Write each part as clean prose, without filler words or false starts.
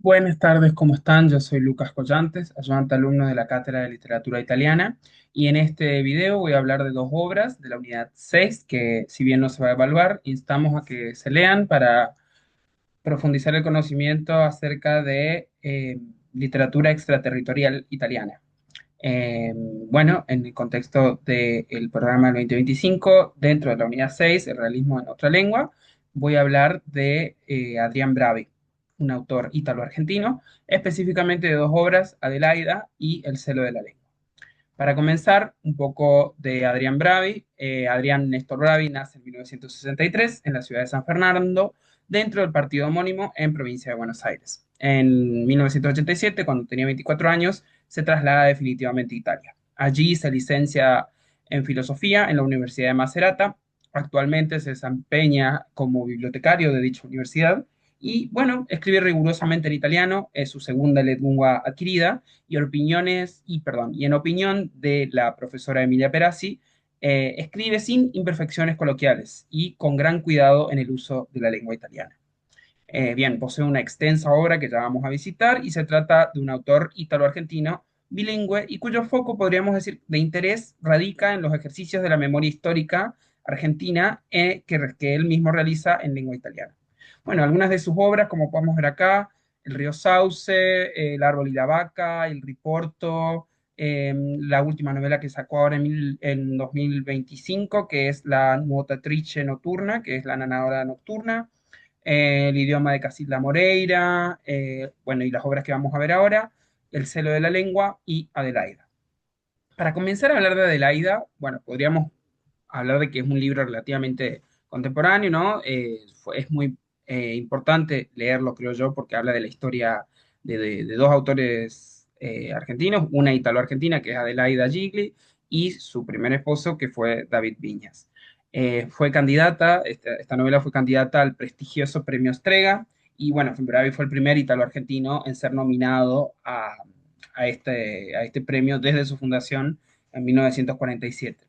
Buenas tardes, ¿cómo están? Yo soy Lucas Collantes, ayudante alumno de la Cátedra de Literatura Italiana, y en este video voy a hablar de dos obras de la unidad 6 que, si bien no se va a evaluar, instamos a que se lean para profundizar el conocimiento acerca de literatura extraterritorial italiana. Bueno, en el contexto del programa del 2025, dentro de la unidad 6, el realismo en otra lengua, voy a hablar de Adrián Bravi, un autor ítalo-argentino, específicamente de dos obras, Adelaida y El celo de la lengua. Para comenzar, un poco de Adrián Bravi. Adrián Néstor Bravi nace en 1963 en la ciudad de San Fernando, dentro del partido homónimo en provincia de Buenos Aires. En 1987, cuando tenía 24 años, se traslada definitivamente a Italia. Allí se licencia en filosofía en la Universidad de Macerata. Actualmente se desempeña como bibliotecario de dicha universidad y, bueno, escribe rigurosamente en italiano, es su segunda lengua adquirida y en opinión de la profesora Emilia Perazzi, escribe sin imperfecciones coloquiales y con gran cuidado en el uso de la lengua italiana. Bien, posee una extensa obra que ya vamos a visitar y se trata de un autor ítalo-argentino bilingüe y cuyo foco, podríamos decir, de interés radica en los ejercicios de la memoria histórica argentina que él mismo realiza en lengua italiana. Bueno, algunas de sus obras, como podemos ver acá, El río Sauce, El árbol y la vaca, El Riporto, la última novela que sacó ahora en 2025, que es La Nuotatrice Notturna, que es la nadadora nocturna, el idioma de Casilla Moreira, bueno, y las obras que vamos a ver ahora, El celo de la lengua y Adelaida. Para comenzar a hablar de Adelaida, bueno, podríamos hablar de que es un libro relativamente contemporáneo, ¿no? Es muy importante leerlo, creo yo, porque habla de la historia de dos autores argentinos, una italo-argentina que es Adelaida Gigli y su primer esposo que fue David Viñas. Fue candidata, esta novela fue candidata al prestigioso Premio Strega y bueno, Bravi fue el primer italo-argentino en ser nominado a este premio desde su fundación en 1947.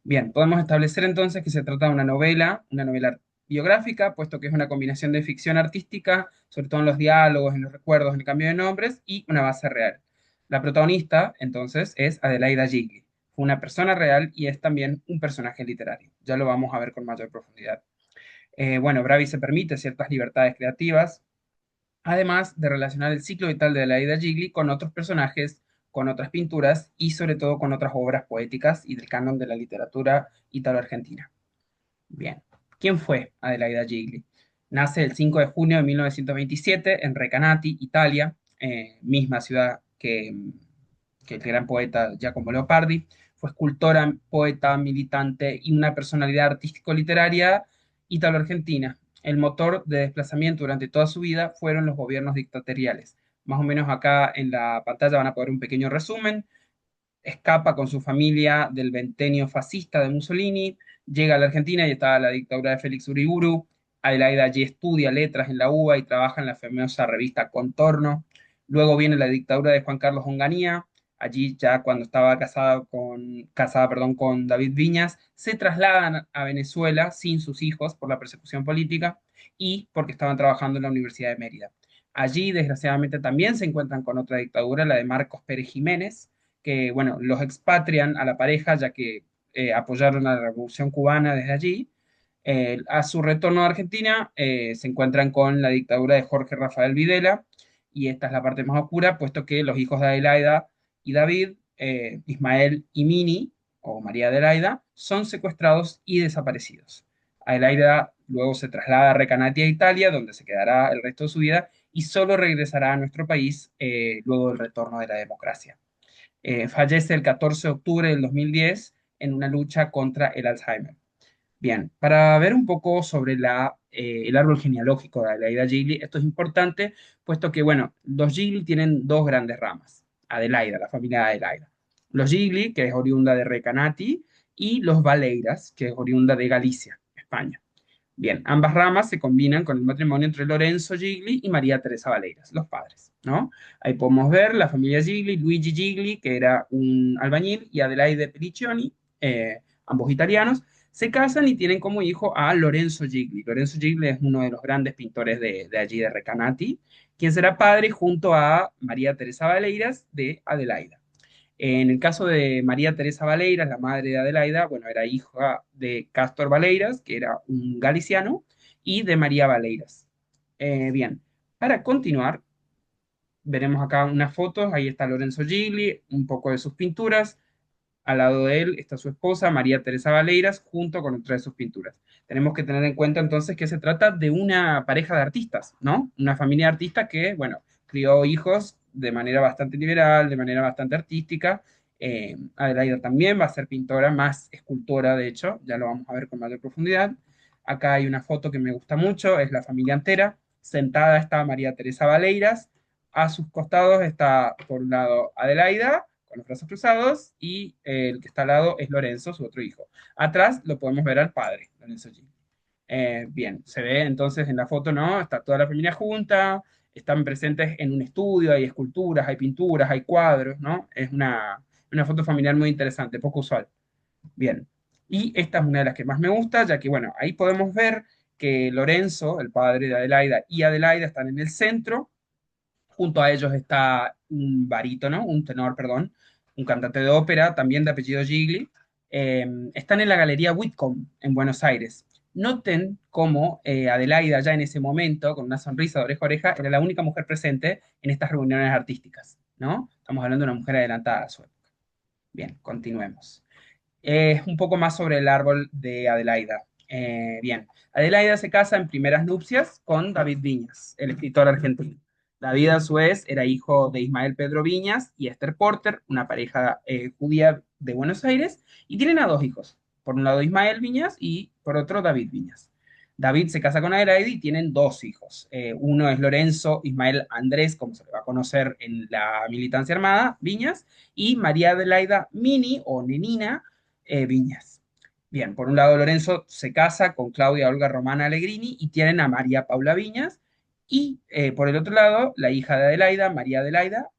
Bien, podemos establecer entonces que se trata de una novela biográfica, puesto que es una combinación de ficción artística, sobre todo en los diálogos, en los recuerdos, en el cambio de nombres, y una base real. La protagonista, entonces, es Adelaida Gigli. Fue una persona real y es también un personaje literario. Ya lo vamos a ver con mayor profundidad. Bueno, Bravi se permite ciertas libertades creativas, además de relacionar el ciclo vital de Adelaida Gigli con otros personajes, con otras pinturas y sobre todo con otras obras poéticas y del canon de la literatura ítalo-argentina. Bien, ¿quién fue Adelaida Gigli? Nace el 5 de junio de 1927 en Recanati, Italia, misma ciudad que el gran poeta Giacomo Leopardi. Fue escultora, poeta, militante y una personalidad artístico-literaria ítalo-argentina. El motor de desplazamiento durante toda su vida fueron los gobiernos dictatoriales. Más o menos acá en la pantalla van a poner un pequeño resumen. Escapa con su familia del ventenio fascista de Mussolini, llega a la Argentina y está la dictadura de Félix Uriburu. Adelaida allí estudia letras en la UBA y trabaja en la famosa revista Contorno. Luego viene la dictadura de Juan Carlos Onganía. Allí ya cuando estaba casada, con David Viñas, se trasladan a Venezuela sin sus hijos por la persecución política y porque estaban trabajando en la Universidad de Mérida. Allí, desgraciadamente, también se encuentran con otra dictadura, la de Marcos Pérez Jiménez, que, bueno, los expatrian a la pareja ya que apoyaron a la Revolución Cubana desde allí. A su retorno a Argentina, se encuentran con la dictadura de Jorge Rafael Videla, y esta es la parte más oscura, puesto que los hijos de Adelaida y David, Ismael y Mini, o María Adelaida, son secuestrados y desaparecidos. Adelaida luego se traslada a Recanati, a Italia, donde se quedará el resto de su vida y solo regresará a nuestro país luego del retorno de la democracia. Fallece el 14 de octubre del 2010 en una lucha contra el Alzheimer. Bien, para ver un poco sobre el árbol genealógico de Adelaida Gigli, esto es importante, puesto que, bueno, los Gigli tienen dos grandes ramas. Adelaida, la familia de Adelaida. Los Gigli, que es oriunda de Recanati, y los Valeiras, que es oriunda de Galicia, España. Bien, ambas ramas se combinan con el matrimonio entre Lorenzo Gigli y María Teresa Valeiras, los padres, ¿no? Ahí podemos ver la familia Gigli, Luigi Gigli, que era un albañil, y Adelaide Pelliccioni, ambos italianos. Se casan y tienen como hijo a Lorenzo Gigli. Lorenzo Gigli es uno de los grandes pintores de allí de Recanati, quien será padre junto a María Teresa Valeiras de Adelaida. En el caso de María Teresa Valeiras, la madre de Adelaida, bueno, era hija de Castor Valeiras, que era un galiciano, y de María Valeiras. Bien, para continuar, veremos acá unas fotos, ahí está Lorenzo Gigli, un poco de sus pinturas, al lado de él está su esposa, María Teresa Valeiras, junto con otra de sus pinturas. Tenemos que tener en cuenta entonces que se trata de una pareja de artistas, ¿no? Una familia de artistas que, bueno, crió hijos de manera bastante liberal, de manera bastante artística. Adelaida también va a ser pintora, más escultora, de hecho, ya lo vamos a ver con mayor profundidad. Acá hay una foto que me gusta mucho, es la familia entera. Sentada está María Teresa Valeiras, a sus costados está, por un lado, Adelaida, con los brazos cruzados, y el que está al lado es Lorenzo, su otro hijo. Atrás lo podemos ver al padre, Lorenzo G. Bien, se ve entonces en la foto, ¿no? Está toda la familia junta, están presentes en un estudio, hay esculturas, hay pinturas, hay cuadros, ¿no? Es una foto familiar muy interesante, poco usual. Bien, y esta es una de las que más me gusta, ya que, bueno, ahí podemos ver que Lorenzo, el padre de Adelaida, y Adelaida están en el centro. Junto a ellos está un barítono, un tenor, perdón, un cantante de ópera, también de apellido Gigli. Están en la Galería Whitcomb, en Buenos Aires. Noten cómo Adelaida, ya en ese momento, con una sonrisa de oreja a oreja, era la única mujer presente en estas reuniones artísticas, ¿no? Estamos hablando de una mujer adelantada a su época. Bien, continuemos. Un poco más sobre el árbol de Adelaida. Bien, Adelaida se casa en primeras nupcias con David Viñas, el escritor argentino. David, a su vez, era hijo de Ismael Pedro Viñas y Esther Porter, una pareja judía de Buenos Aires, y tienen a dos hijos. Por un lado Ismael Viñas y por otro David Viñas. David se casa con Adelaida y tienen dos hijos. Uno es Lorenzo Ismael Andrés, como se le va a conocer en la militancia armada, Viñas, y María Adelaida Mini o Nenina Viñas. Bien, por un lado Lorenzo se casa con Claudia Olga Romana Allegrini y tienen a María Paula Viñas, y por el otro lado, la hija de Adelaida, María Adelaida,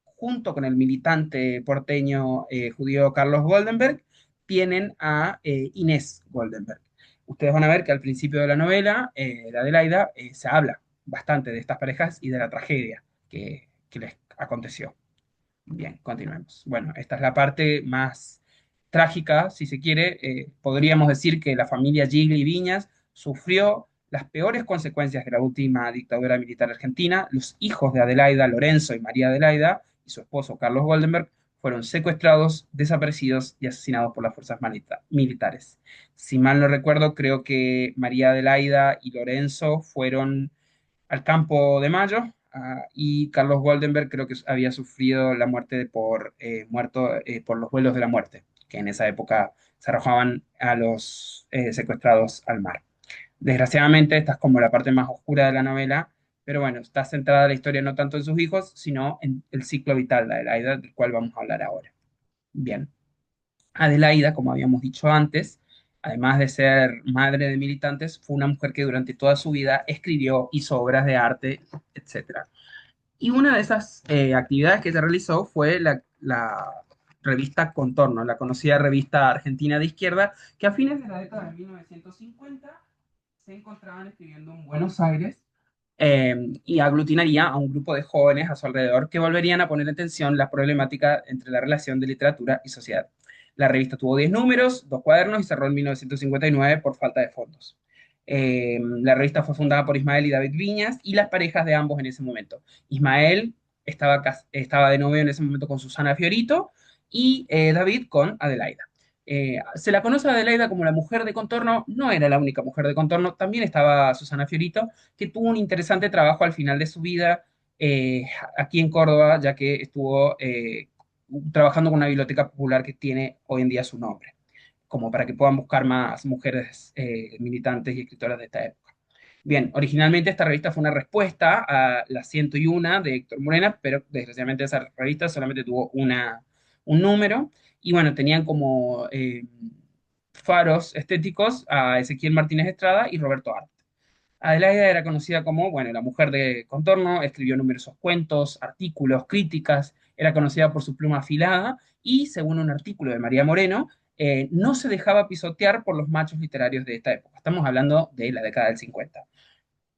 junto con el militante porteño judío Carlos Goldenberg, tienen a Inés Goldenberg. Ustedes van a ver que al principio de la novela, de Adelaida, se habla bastante de estas parejas y de la tragedia que les aconteció. Bien, continuemos. Bueno, esta es la parte más trágica, si se quiere. Podríamos decir que la familia Gigli Viñas sufrió las peores consecuencias de la última dictadura militar argentina. Los hijos de Adelaida, Lorenzo y María Adelaida, y su esposo Carlos Goldenberg, fueron secuestrados, desaparecidos y asesinados por las fuerzas militares. Si mal no recuerdo, creo que María Adelaida y Lorenzo fueron al Campo de Mayo, y Carlos Goldenberg creo que había sufrido la muerte muerto por los vuelos de la muerte, que en esa época se arrojaban a los secuestrados al mar. Desgraciadamente, esta es como la parte más oscura de la novela, pero bueno, está centrada la historia no tanto en sus hijos, sino en el ciclo vital de Adelaida, del cual vamos a hablar ahora. Bien. Adelaida, como habíamos dicho antes, además de ser madre de militantes, fue una mujer que durante toda su vida escribió, hizo obras de arte, etcétera. Y una de esas actividades que se realizó fue la revista Contorno, la conocida revista argentina de izquierda, que a fines de la década de 1950 se encontraban escribiendo en Buenos Aires, y aglutinaría a un grupo de jóvenes a su alrededor que volverían a poner en tensión la problemática entre la relación de literatura y sociedad. La revista tuvo 10 números, 2 cuadernos y cerró en 1959 por falta de fondos. La revista fue fundada por Ismael y David Viñas y las parejas de ambos en ese momento. Ismael estaba de novio en ese momento con Susana Fiorito, y David con Adelaida. Se la conoce a Adelaida como la mujer de Contorno, no era la única mujer de Contorno, también estaba Susana Fiorito, que tuvo un interesante trabajo al final de su vida eh, aquí en Córdoba, ya que estuvo trabajando con una biblioteca popular que tiene hoy en día su nombre, como para que puedan buscar más mujeres militantes y escritoras de esta época. Bien, originalmente esta revista fue una respuesta a La 101 de Héctor Morena, pero desgraciadamente esa revista solamente tuvo un número, y bueno, tenían como faros estéticos a Ezequiel Martínez Estrada y Roberto Arte. Adelaida era conocida como, bueno, la mujer de Contorno, escribió numerosos cuentos, artículos, críticas, era conocida por su pluma afilada y, según un artículo de María Moreno, no se dejaba pisotear por los machos literarios de esta época. Estamos hablando de la década del 50.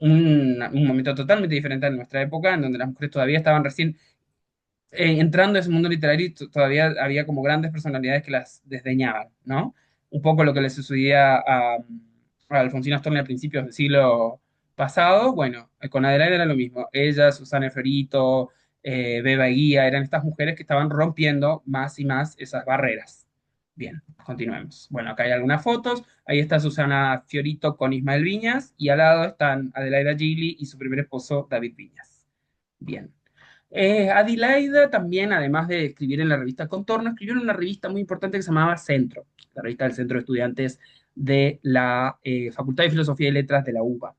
Un momento totalmente diferente a nuestra época, en donde las mujeres todavía estaban recién entrando a ese mundo literario y todavía había como grandes personalidades que las desdeñaban, ¿no? Un poco lo que le sucedía a Alfonsina Storni a principios del siglo pasado, bueno, con Adelaide era lo mismo. Ella, Susana Ferito, Beba Guía, eran estas mujeres que estaban rompiendo más y más esas barreras. Bien, continuemos. Bueno, acá hay algunas fotos. Ahí está Susana Fiorito con Ismael Viñas y al lado están Adelaida Gigli y su primer esposo David Viñas. Bien. Adelaida también, además de escribir en la revista Contorno, escribió en una revista muy importante que se llamaba Centro, la revista del Centro de Estudiantes de la Facultad de Filosofía y Letras de la UBA.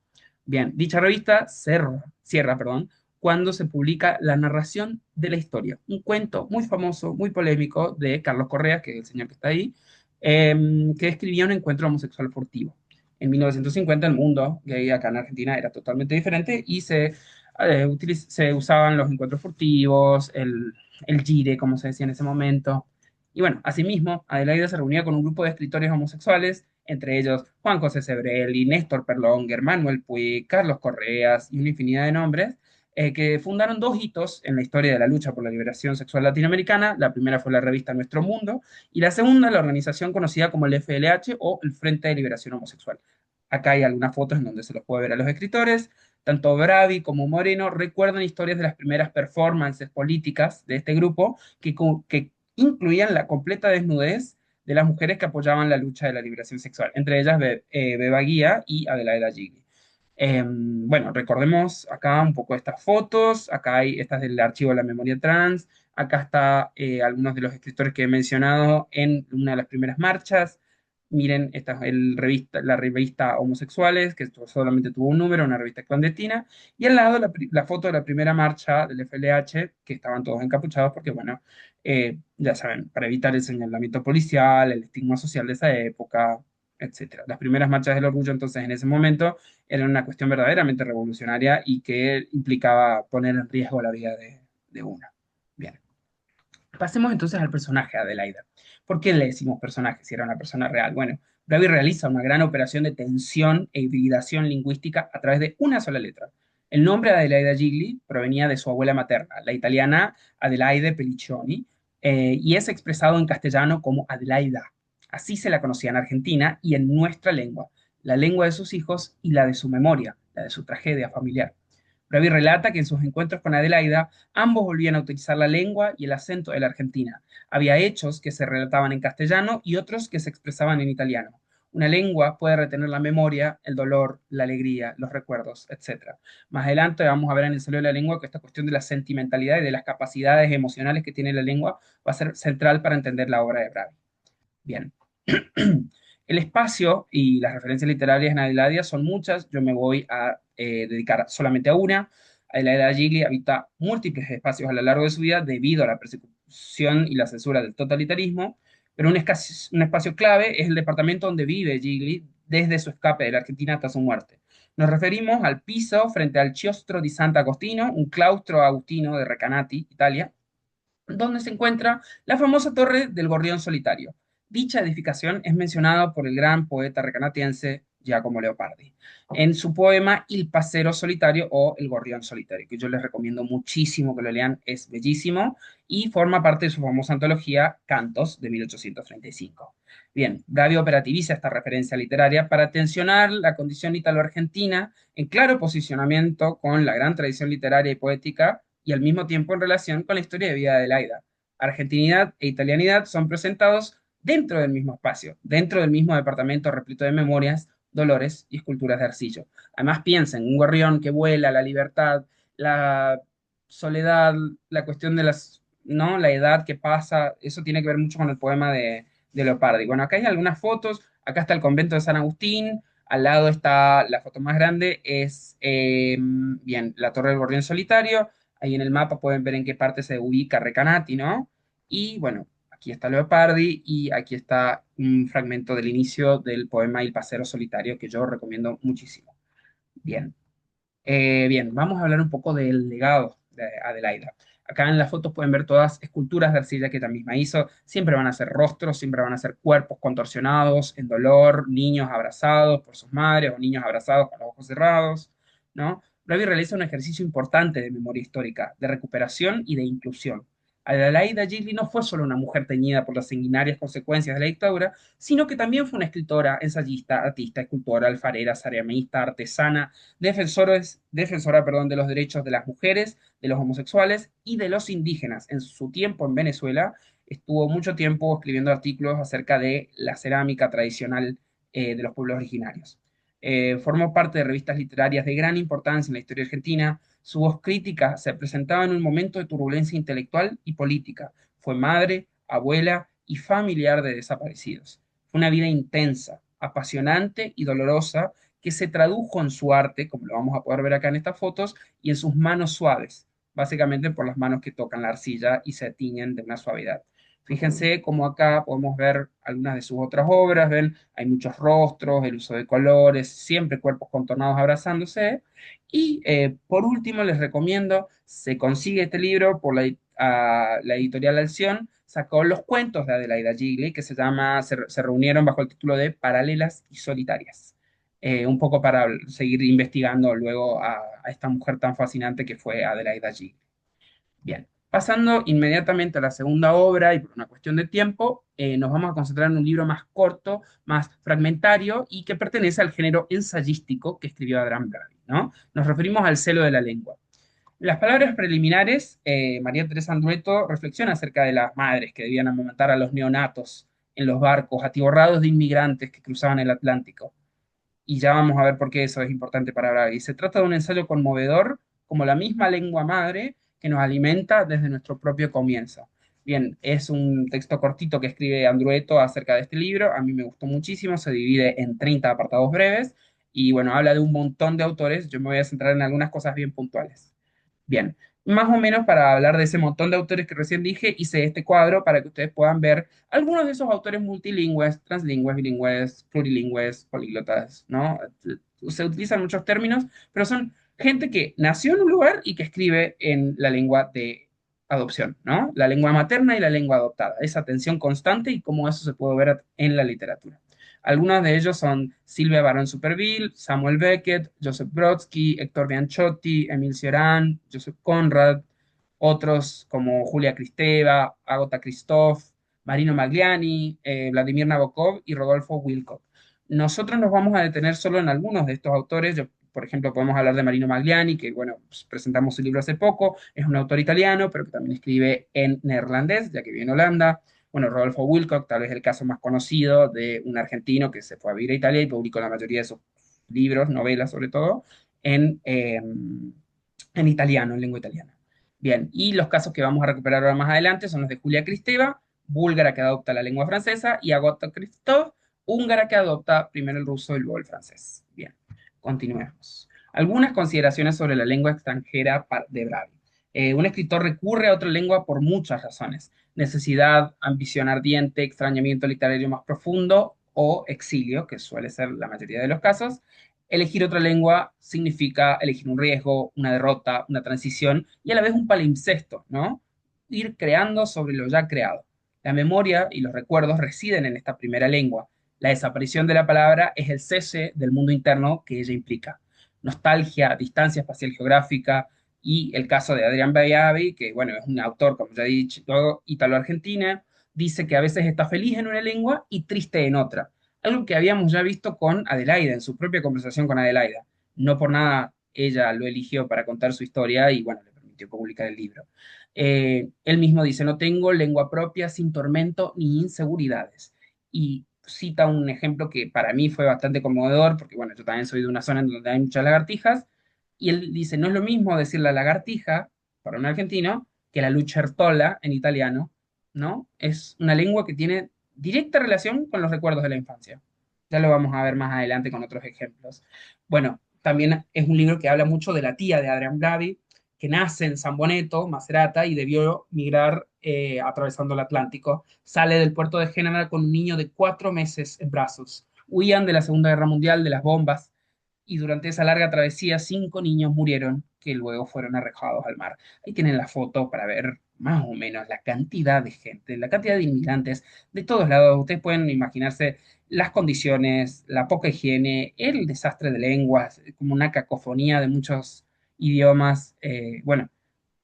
Bien, dicha revista cierra, perdón, cuando se publica La narración de la historia, un cuento muy famoso, muy polémico de Carlos Correa, que es el señor que está ahí, que describía un encuentro homosexual furtivo. En 1950 el mundo gay acá en Argentina era totalmente diferente y se usaban los encuentros furtivos, el gire, como se decía en ese momento. Y bueno, asimismo, Adelaida se reunía con un grupo de escritores homosexuales, entre ellos Juan José Sebrelli, Néstor Perlonguer, Manuel Puig, Carlos Correas y una infinidad de nombres, que fundaron dos hitos en la historia de la lucha por la liberación sexual latinoamericana. La primera fue la revista Nuestro Mundo y la segunda la organización conocida como el FLH o el Frente de Liberación Homosexual. Acá hay algunas fotos en donde se los puede ver a los escritores. Tanto Bravi como Moreno recuerdan historias de las primeras performances políticas de este grupo que incluían la completa desnudez de las mujeres que apoyaban la lucha de la liberación sexual, entre ellas Beba Guía y Adelaida Gigli. Bueno, recordemos acá un poco estas fotos, acá hay estas del archivo de la memoria trans, acá está algunos de los escritores que he mencionado en una de las primeras marchas. Miren, esta es la revista Homosexuales, que solamente tuvo un número, una revista clandestina, y al lado la foto de la primera marcha del FLH, que estaban todos encapuchados porque, bueno, ya saben, para evitar el señalamiento policial, el estigma social de esa época, etcétera. Las primeras marchas del orgullo, entonces, en ese momento, eran una cuestión verdaderamente revolucionaria y que implicaba poner en riesgo la vida de una. Bien. Pasemos entonces al personaje Adelaida. ¿Por qué le decimos personaje si era una persona real? Bueno, Bravi realiza una gran operación de tensión e hibridación lingüística a través de una sola letra. El nombre Adelaida Gigli provenía de su abuela materna, la italiana Adelaide Pelliccioni, y es expresado en castellano como Adelaida. Así se la conocía en Argentina y en nuestra lengua, la lengua de sus hijos y la de su memoria, la de su tragedia familiar. Bravi relata que en sus encuentros con Adelaida, ambos volvían a utilizar la lengua y el acento de la Argentina. Había hechos que se relataban en castellano y otros que se expresaban en italiano. Una lengua puede retener la memoria, el dolor, la alegría, los recuerdos, etc. Más adelante vamos a ver en el Celo de la Lengua que esta cuestión de la sentimentalidad y de las capacidades emocionales que tiene la lengua va a ser central para entender la obra de Bravi. Bien. El espacio y las referencias literarias en Adelaida son muchas, yo me voy a dedicar solamente a una. Adelaida Gigli habita múltiples espacios a lo largo de su vida debido a la persecución y la censura del totalitarismo, pero un espacio clave es el departamento donde vive Gigli desde su escape de la Argentina hasta su muerte. Nos referimos al piso frente al Chiostro di Sant'Agostino, un claustro agustino de Recanati, Italia, donde se encuentra la famosa Torre del Gorrión Solitario. Dicha edificación es mencionada por el gran poeta recanatiense Giacomo Leopardi en su poema Il Pasero Solitario o El Gorrión Solitario, que yo les recomiendo muchísimo que lo lean, es bellísimo y forma parte de su famosa antología Cantos de 1835. Bien, Gavi operativiza esta referencia literaria para tensionar la condición italo-argentina en claro posicionamiento con la gran tradición literaria y poética y al mismo tiempo en relación con la historia de vida de Adelaida. Argentinidad e italianidad son presentados dentro del mismo espacio, dentro del mismo departamento repleto de memorias, dolores y esculturas de arcillo. Además, piensen, un gorrión que vuela, la libertad, la soledad, la cuestión de ¿no? La edad que pasa, eso tiene que ver mucho con el poema de Leopardi. Bueno, acá hay algunas fotos, acá está el convento de San Agustín, al lado está la foto más grande, es bien, la Torre del Gorrión Solitario. Ahí en el mapa pueden ver en qué parte se ubica Recanati, ¿no? Y bueno, aquí está Leopardi y aquí está un fragmento del inicio del poema Il Pasero Solitario que yo recomiendo muchísimo. Bien. Bien, vamos a hablar un poco del legado de Adelaida. Acá en las fotos pueden ver todas esculturas de arcilla que ella misma hizo. Siempre van a ser rostros, siempre van a ser cuerpos contorsionados, en dolor, niños abrazados por sus madres o niños abrazados con los ojos cerrados, ¿no? Bravi realiza un ejercicio importante de memoria histórica, de recuperación y de inclusión. Adelaida Gigli no fue solo una mujer teñida por las sanguinarias consecuencias de la dictadura, sino que también fue una escritora, ensayista, artista, escultora, alfarera, ceramista, artesana, defensora, perdón, de los derechos de las mujeres, de los homosexuales y de los indígenas. En su tiempo en Venezuela estuvo mucho tiempo escribiendo artículos acerca de la cerámica tradicional de los pueblos originarios. Formó parte de revistas literarias de gran importancia en la historia argentina. Su voz crítica se presentaba en un momento de turbulencia intelectual y política. Fue madre, abuela y familiar de desaparecidos. Fue una vida intensa, apasionante y dolorosa que se tradujo en su arte, como lo vamos a poder ver acá en estas fotos, y en sus manos suaves, básicamente por las manos que tocan la arcilla y se tiñen de una suavidad. Fíjense cómo acá podemos ver algunas de sus otras obras, ven, hay muchos rostros, el uso de colores, siempre cuerpos contornados abrazándose. Y por último, les recomiendo, se consigue este libro por la editorial Alción, sacó los cuentos de Adelaida Gigli, que se reunieron bajo el título de Paralelas y Solitarias. Un poco para seguir investigando luego a esta mujer tan fascinante que fue Adelaida Gigli. Bien, pasando inmediatamente a la segunda obra y por una cuestión de tiempo, nos vamos a concentrar en un libro más corto, más fragmentario y que pertenece al género ensayístico que escribió Adrián Bravi, ¿no? Nos referimos al celo de la lengua. En las palabras preliminares, María Teresa Andrueto reflexiona acerca de las madres que debían amamantar a los neonatos en los barcos atiborrados de inmigrantes que cruzaban el Atlántico. Y ya vamos a ver por qué eso es importante para Braga. Y se trata de un ensayo conmovedor, como la misma lengua madre que nos alimenta desde nuestro propio comienzo. Bien, es un texto cortito que escribe Andrueto acerca de este libro. A mí me gustó muchísimo, se divide en 30 apartados breves y bueno, habla de un montón de autores. Yo me voy a centrar en algunas cosas bien puntuales. Bien, más o menos para hablar de ese montón de autores que recién dije, hice este cuadro para que ustedes puedan ver algunos de esos autores multilingües, translingües, bilingües, plurilingües, políglotas, ¿no? Se utilizan muchos términos, pero son gente que nació en un lugar y que escribe en la lengua de adopción, ¿no? La lengua materna y la lengua adoptada. Esa tensión constante y cómo eso se puede ver en la literatura. Algunos de ellos son Silvia Barón Superville, Samuel Beckett, Joseph Brodsky, Héctor Bianchotti, Emil Cioran, Joseph Conrad, otros como Julia Kristeva, Agota Christoph, Marino Magliani, Vladimir Nabokov y Rodolfo Wilcott. Nosotros nos vamos a detener solo en algunos de estos autores. Yo, por ejemplo, podemos hablar de Marino Magliani, que, bueno, pues, presentamos su libro hace poco. Es un autor italiano, pero que también escribe en neerlandés, ya que vive en Holanda. Bueno, Rodolfo Wilcott, tal vez el caso más conocido de un argentino que se fue a vivir a Italia y publicó la mayoría de sus libros, novelas sobre todo, en italiano, en lengua italiana. Bien, y los casos que vamos a recuperar ahora más adelante son los de Julia Kristeva, búlgara que adopta la lengua francesa, y Agota Christoph, húngara que adopta primero el ruso y luego el francés. Bien, continuemos. Algunas consideraciones sobre la lengua extranjera de Bravi. Un escritor recurre a otra lengua por muchas razones: necesidad, ambición ardiente, extrañamiento literario más profundo o exilio, que suele ser la mayoría de los casos. Elegir otra lengua significa elegir un riesgo, una derrota, una transición y a la vez un palimpsesto, ¿no? Ir creando sobre lo ya creado. La memoria y los recuerdos residen en esta primera lengua. La desaparición de la palabra es el cese del mundo interno que ella implica. Nostalgia, distancia espacial geográfica y el caso de Adrián Bayavi, que bueno, es un autor, como ya he dicho, italo-argentina, dice que a veces está feliz en una lengua y triste en otra, algo que habíamos ya visto con Adelaida, en su propia conversación con Adelaida. No por nada ella lo eligió para contar su historia y bueno, le permitió publicar el libro. Él mismo dice, no tengo lengua propia sin tormento ni inseguridades. Y cita un ejemplo que para mí fue bastante conmovedor, porque bueno, yo también soy de una zona en donde hay muchas lagartijas, y él dice, no es lo mismo decir la lagartija para un argentino que la lucertola en italiano, ¿no? Es una lengua que tiene directa relación con los recuerdos de la infancia. Ya lo vamos a ver más adelante con otros ejemplos. Bueno, también es un libro que habla mucho de la tía de Adrián Bravi, que nace en San Boneto, Macerata, y debió migrar atravesando el Atlántico. Sale del puerto de Génova con un niño de 4 meses en brazos. Huían de la Segunda Guerra Mundial, de las bombas, y durante esa larga travesía 5 niños murieron que luego fueron arrojados al mar. Ahí tienen la foto para ver más o menos la cantidad de gente, la cantidad de inmigrantes de todos lados. Ustedes pueden imaginarse las condiciones, la poca higiene, el desastre de lenguas, como una cacofonía de muchos idiomas. Bueno,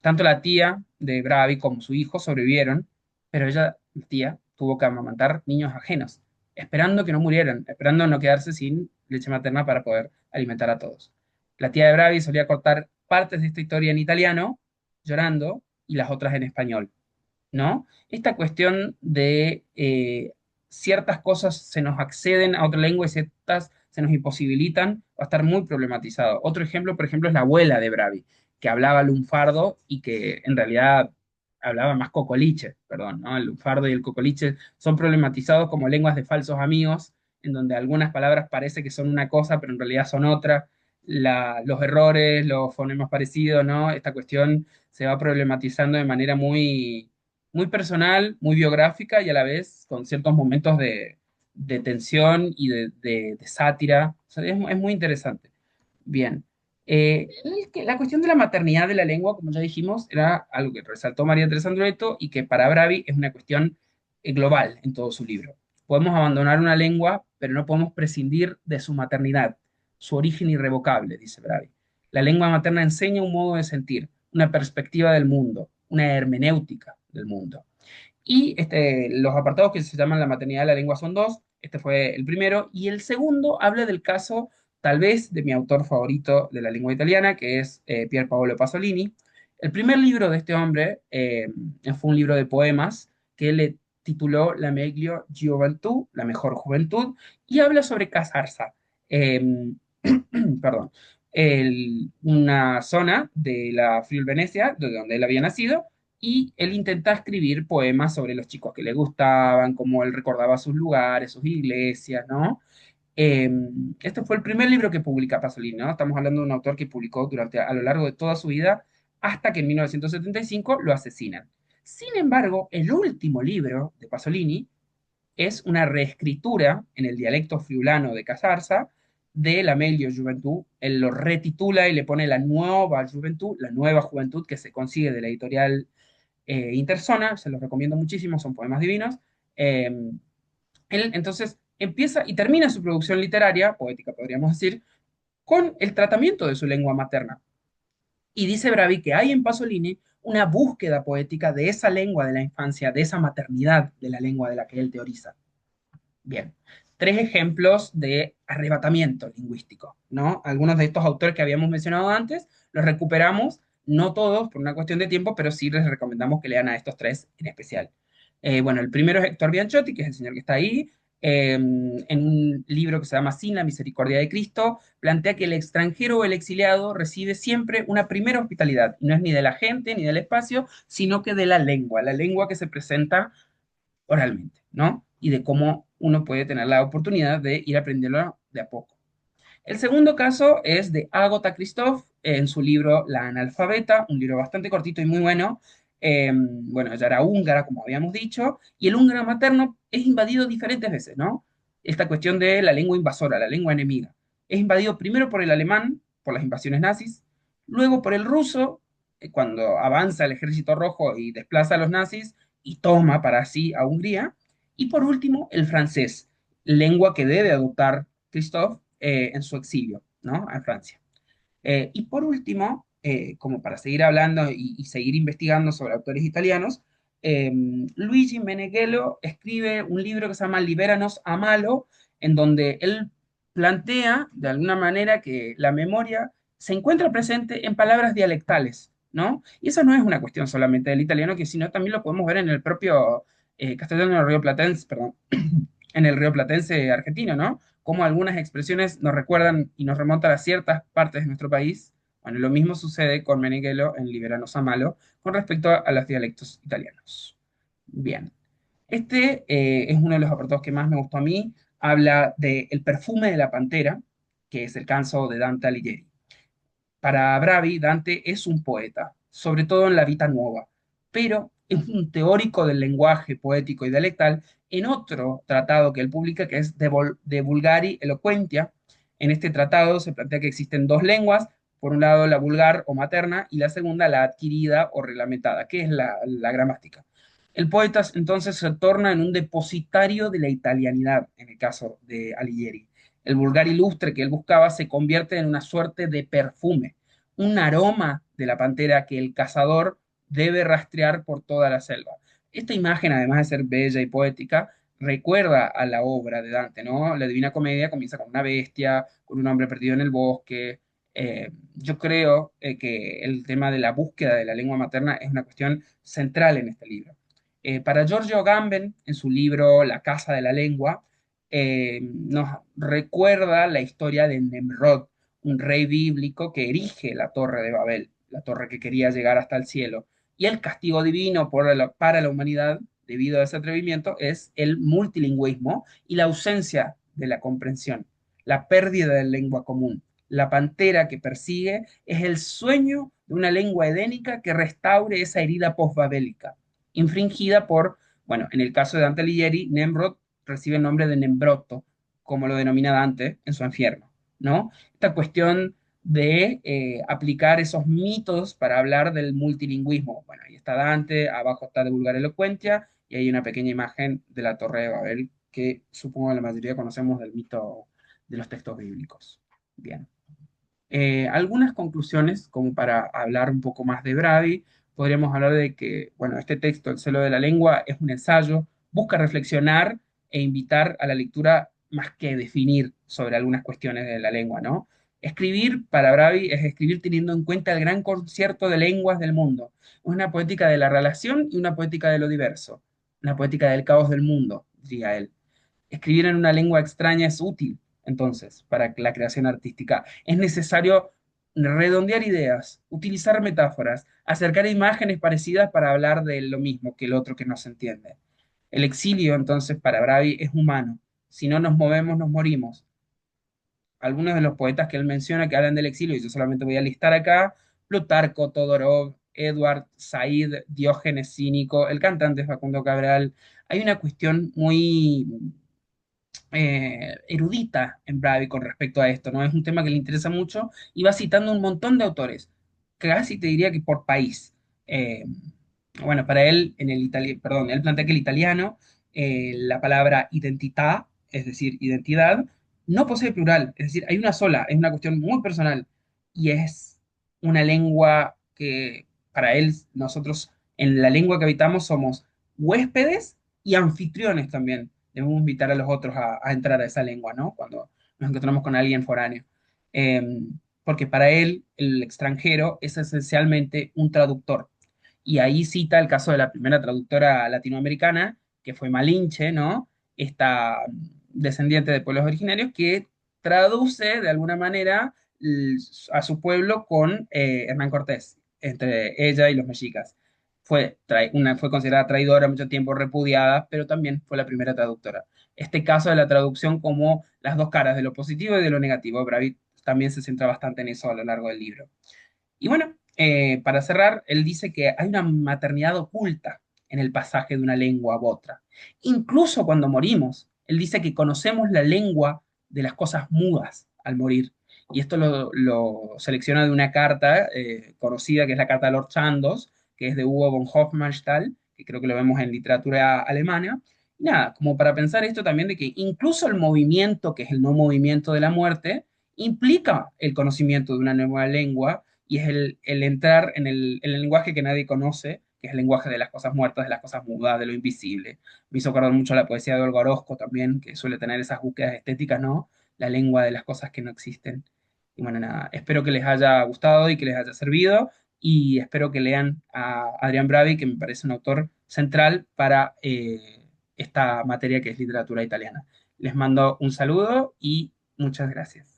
tanto la tía de Bravi como su hijo sobrevivieron, pero ella, la tía, tuvo que amamantar niños ajenos, esperando que no murieran, esperando no quedarse sin leche materna para poder alimentar a todos. La tía de Bravi solía cortar partes de esta historia en italiano, llorando, y las otras en español, ¿no? Esta cuestión de ciertas cosas se nos acceden a otra lengua y ciertas se nos imposibilitan, va a estar muy problematizado. Otro ejemplo, por ejemplo, es la abuela de Bravi, que hablaba lunfardo y que en realidad hablaba más cocoliche, perdón, ¿no? El lunfardo y el cocoliche son problematizados como lenguas de falsos amigos, en donde algunas palabras parece que son una cosa, pero en realidad son otra. Los errores, los fonemas parecidos, ¿no? Esta cuestión se va problematizando de manera muy personal, muy biográfica y a la vez con ciertos momentos de tensión y de sátira. O sea, es muy interesante. Bien. La cuestión de la maternidad de la lengua, como ya dijimos, era algo que resaltó María Teresa Andrueto y que para Bravi es una cuestión global en todo su libro. Podemos abandonar una lengua, pero no podemos prescindir de su maternidad, su origen irrevocable, dice Bravi. La lengua materna enseña un modo de sentir, una perspectiva del mundo, una hermenéutica del mundo. Y los apartados que se llaman la maternidad de la lengua son dos. Este fue el primero. Y el segundo habla del caso, tal vez, de mi autor favorito de la lengua italiana, que es Pier Paolo Pasolini. El primer libro de este hombre fue un libro de poemas que le tituló La meglio gioventù, la mejor juventud, y habla sobre Casarsa. Eh, perdón, una zona de la Friul Venecia, de donde él había nacido, y él intenta escribir poemas sobre los chicos que le gustaban, cómo él recordaba sus lugares, sus iglesias, ¿no? Eh, este fue el primer libro que publica Pasolini, ¿no? Estamos hablando de un autor que publicó a lo largo de toda su vida, hasta que en 1975 lo asesinan. Sin embargo, el último libro de Pasolini es una reescritura en el dialecto friulano de Casarsa de la Meglio Juventud. Él lo retitula y le pone la nueva juventud, la nueva juventud que se consigue de la editorial Interzona, se los recomiendo muchísimo, son poemas divinos. Eh, Él entonces empieza y termina su producción literaria, poética podríamos decir, con el tratamiento de su lengua materna. Y dice Bravi que hay en Pasolini una búsqueda poética de esa lengua de la infancia, de esa maternidad de la lengua de la que él teoriza. Bien, tres ejemplos de arrebatamiento lingüístico, ¿no? Algunos de estos autores que habíamos mencionado antes los recuperamos, no todos por una cuestión de tiempo, pero sí les recomendamos que lean a estos tres en especial. Bueno, el primero es Héctor Bianchotti, que es el señor que está ahí, en un libro que se llama Sin la misericordia de Cristo, plantea que el extranjero o el exiliado recibe siempre una primera hospitalidad, y no es ni de la gente ni del espacio, sino que de la lengua que se presenta oralmente, ¿no? Y de cómo uno puede tener la oportunidad de ir aprendiendo de a poco. El segundo caso es de Agota Christoph en su libro La analfabeta, un libro bastante cortito y muy bueno. Bueno, ella era húngara, como habíamos dicho, y el húngaro materno es invadido diferentes veces, ¿no? Esta cuestión de la lengua invasora, la lengua enemiga. Es invadido primero por el alemán, por las invasiones nazis, luego por el ruso, cuando avanza el ejército rojo y desplaza a los nazis y toma para sí a Hungría, y por último el francés, lengua que debe adoptar Christophe en su exilio, ¿no? En Francia. Y por último, como para seguir hablando y seguir investigando sobre autores italianos, eh, Luigi Meneghello escribe un libro que se llama Libéranos a Malo, en donde él plantea de alguna manera que la memoria se encuentra presente en palabras dialectales, ¿no? Y eso no es una cuestión solamente del italiano, que sino también lo podemos ver en el propio castellano del Río Platense, perdón, en el Río Platense argentino, ¿no? Cómo algunas expresiones nos recuerdan y nos remontan a ciertas partes de nuestro país. Bueno, lo mismo sucede con Meneghello en Liberanos a Malo con respecto a los dialectos italianos. Bien, es uno de los apartados que más me gustó a mí. Habla de El perfume de la pantera, que es el canso de Dante Alighieri. Para Bravi, Dante es un poeta, sobre todo en la Vita Nuova, pero es un teórico del lenguaje poético y dialectal en otro tratado que él publica, que es De Vulgari Eloquentia, En este tratado se plantea que existen dos lenguas, por un lado la vulgar o materna y la segunda la adquirida o reglamentada, que es la gramática. El poeta entonces se torna en un depositario de la italianidad, en el caso de Alighieri. El vulgar ilustre que él buscaba se convierte en una suerte de perfume, un aroma de la pantera que el cazador debe rastrear por toda la selva. Esta imagen, además de ser bella y poética, recuerda a la obra de Dante, ¿no? La Divina Comedia comienza con una bestia, con un hombre perdido en el bosque. Yo creo que el tema de la búsqueda de la lengua materna es una cuestión central en este libro. Para Giorgio Agamben, en su libro La Casa de la Lengua, nos recuerda la historia de Nemrod, un rey bíblico que erige la torre de Babel, la torre que quería llegar hasta el cielo. Y el castigo divino para la humanidad, debido a ese atrevimiento, es el multilingüismo y la ausencia de la comprensión, la pérdida de lengua común. La pantera que persigue es el sueño de una lengua edénica que restaure esa herida postbabélica, infringida por, bueno, en el caso de Dante Alighieri, Nemrod recibe el nombre de Nembrotto, como lo denomina Dante en su infierno, ¿no? Esta cuestión de aplicar esos mitos para hablar del multilingüismo. Bueno, ahí está Dante, abajo está de Vulgar Elocuentia, y hay una pequeña imagen de la Torre de Babel, que supongo que la mayoría conocemos del mito de los textos bíblicos. Bien. Algunas conclusiones, como para hablar un poco más de Bravi, podríamos hablar de que, bueno, este texto, El celo de la lengua, es un ensayo, busca reflexionar e invitar a la lectura más que definir sobre algunas cuestiones de la lengua, ¿no? Escribir para Bravi es escribir teniendo en cuenta el gran concierto de lenguas del mundo, una poética de la relación y una poética de lo diverso, una poética del caos del mundo, diría él. Escribir en una lengua extraña es útil, entonces, para la creación artística. Es necesario redondear ideas, utilizar metáforas, acercar imágenes parecidas para hablar de lo mismo que el otro que no se entiende. El exilio, entonces, para Bravi es humano. Si no nos movemos, nos morimos. Algunos de los poetas que él menciona que hablan del exilio, y yo solamente voy a listar acá, Plutarco, Todorov, Edward Said, Diógenes Cínico, el cantante Facundo Cabral. Hay una cuestión muy erudita en Bravi con respecto a esto, ¿no? Es un tema que le interesa mucho y va citando un montón de autores, casi te diría que por país. Eh, bueno, para él, perdón, él plantea que el italiano, la palabra identità, es decir, identidad, no posee plural, es decir, hay una sola, es una cuestión muy personal y es una lengua que para él, nosotros en la lengua que habitamos somos huéspedes y anfitriones también. Debemos invitar a los otros a entrar a esa lengua, ¿no? Cuando nos encontramos con alguien foráneo. Eh, Porque para él, el extranjero es esencialmente un traductor. Y ahí cita el caso de la primera traductora latinoamericana, que fue Malinche, ¿no? Esta descendiente de pueblos originarios que traduce de alguna manera a su pueblo con Hernán Cortés, entre ella y los mexicas. Fue considerada traidora mucho tiempo, repudiada, pero también fue la primera traductora. Este caso de la traducción como las dos caras, de lo positivo y de lo negativo, Bravit también se centra bastante en eso a lo largo del libro. Y bueno, para cerrar, él dice que hay una maternidad oculta en el pasaje de una lengua a otra. Incluso cuando morimos, él dice que conocemos la lengua de las cosas mudas al morir. Y esto lo selecciona de una carta conocida, que es la carta de Lord Chandos, que es de Hugo von Hofmannsthal, que creo que lo vemos en literatura alemana. Y nada, como para pensar esto también de que incluso el movimiento, que es el no movimiento de la muerte, implica el conocimiento de una nueva lengua y es el entrar en el lenguaje que nadie conoce, que es el lenguaje de las cosas muertas, de las cosas mudas, de lo invisible. Me hizo acordar mucho la poesía de Olga Orozco también, que suele tener esas búsquedas estéticas, ¿no? La lengua de las cosas que no existen. Y bueno, nada, espero que les haya gustado y que les haya servido, y espero que lean a Adrián Bravi, que me parece un autor central para esta materia que es literatura italiana. Les mando un saludo y muchas gracias.